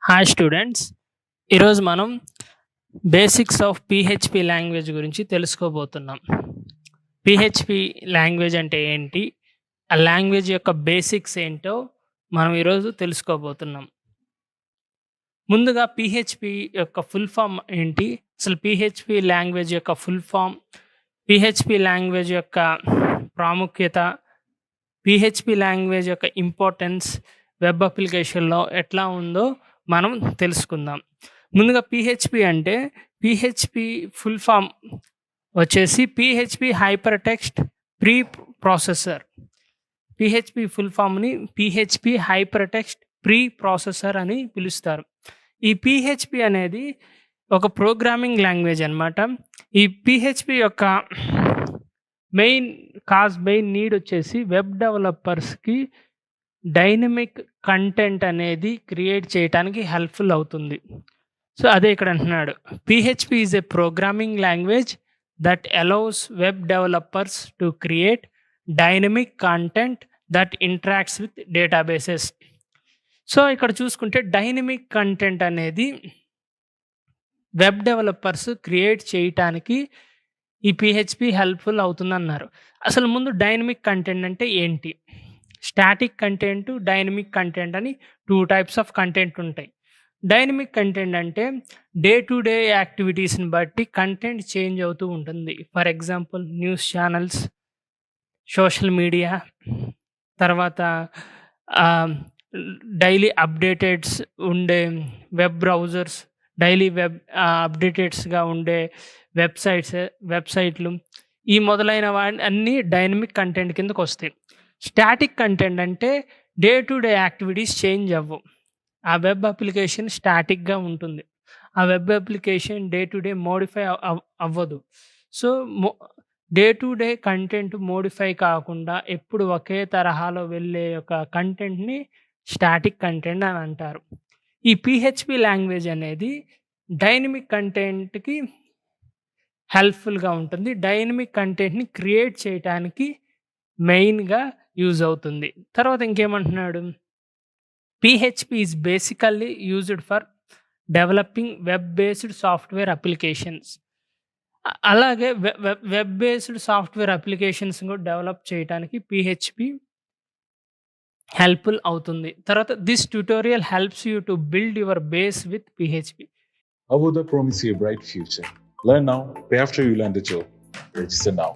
Hi students, ఈరోజు మనం basics of PHP language గురించి తెలుసుకోబోతున్నాం. పిహెచ్పి లాంగ్వేజ్ అంటే ఏంటి, ఆ లాంగ్వేజ్ యొక్క బేసిక్స్ ఏంటో మనం ఈరోజు తెలుసుకోబోతున్నాం. ముందుగా పిహెచ్పి యొక్క ఫుల్ ఫామ్ ఏంటి, అసలు పిహెచ్పి లాంగ్వేజ్ యొక్క ఫుల్ ఫామ్, పిహెచ్పి లాంగ్వేజ్ యొక్క ప్రాముఖ్యత, పిహెచ్పి లాంగ్వేజ్ యొక్క ఇంపార్టెన్స్ వెబ్ అప్లికేషన్లో ఎట్లా ఉందో మనం తెలుసుకుందాం. ముందుగా పిహెచ్పి అంటే పిహెచ్పి ఫుల్ ఫామ్ వచ్చేసి PHP hypertext preprocessor. PHP full ఫామ్ని PHP hypertext preprocessor అని పిలుస్తారు. ఈ పిహెచ్పి అనేది ఒక ప్రోగ్రామింగ్ లాంగ్వేజ్ అన్నమాట. ఈ పిహెచ్పి యొక్క మెయిన్ నీడ్ వచ్చేసి వెబ్ డెవలపర్స్కి డైనమిక్ కంటెంట్ అనేది క్రియేట్ చేయడానికి హెల్ప్ఫుల్ అవుతుంది. సో అదే ఇక్కడ అంటున్నాడు, PHP is a programming language that allows web developers to create dynamic content that interacts with databases. So ఇక్కడ చూసుకుంటే డైనమిక్ కంటెంట్ అనేది వెబ్ డెవలపర్స్ క్రియేట్ చేయటానికి ఈ పిహెచ్పి హెల్ప్ఫుల్ అవుతుందన్నారు. అసలు ముందు డైనమిక్ కంటెంట్ అంటే ఏంటి? స్టాటిక్ కంటెంట్, డైనమిక్ కంటెంట్ అని 2 టైప్స్ ఆఫ్ కంటెంట్ ఉంటాయి. డైనమిక్ కంటెంట్ అంటే డే టు డే యాక్టివిటీస్ని బట్టి కంటెంట్ చేంజ్ అవుతూ ఉంటుంది. For example news channels, social media, తర్వాత డైలీ అప్డేటెడ్స్ ఉండే వెబ్ బ్రౌజర్స్, డైలీ వెబ్ అప్డేటెడ్స్గా ఉండే వెబ్సైట్లు, ఈ మొదలైన అన్నీ డైనమిక్ కంటెంట్ కిందకు వస్తాయి. స్టాటిక్ కంటెంట్ అంటే day to day activities change అవ్వవు. ఆ వెబ్ అప్లికేషన్ స్టాటిక్గా ఉంటుంది. ఆ web application day to day modify అవ్వదు. So day to day content modify కాకుండా ఎప్పుడు ఒకే తరహాలో వెళ్ళే ఒక కంటెంట్ని స్టాటిక్ కంటెంట్ అని అంటారు. ఈ పిహెచ్పి లాంగ్వేజ్ అనేది డైనమిక్ కంటెంట్కి హెల్ప్ఫుల్గా ఉంటుంది. డైనమిక్ కంటెంట్ని క్రియేట్ చేయడానికి మెయిన్గా యూజ్ అవుతుంది. తర్వాత ఇంకేమంటున్నాడు, PHP is basically used for developing web based software applications. అలాగే వెబ్ బేస్డ్ సాఫ్ట్వేర్ అప్లికేషన్స్ కూడా డెవలప్ చేయడానికి పిహెచ్పి హెల్ప్ఫుల్ అవుతుంది. తర్వాత this tutorial helps you to build your base with PHP. Avodha promises you a bright future. Learn now, pay after you land the job. Register now.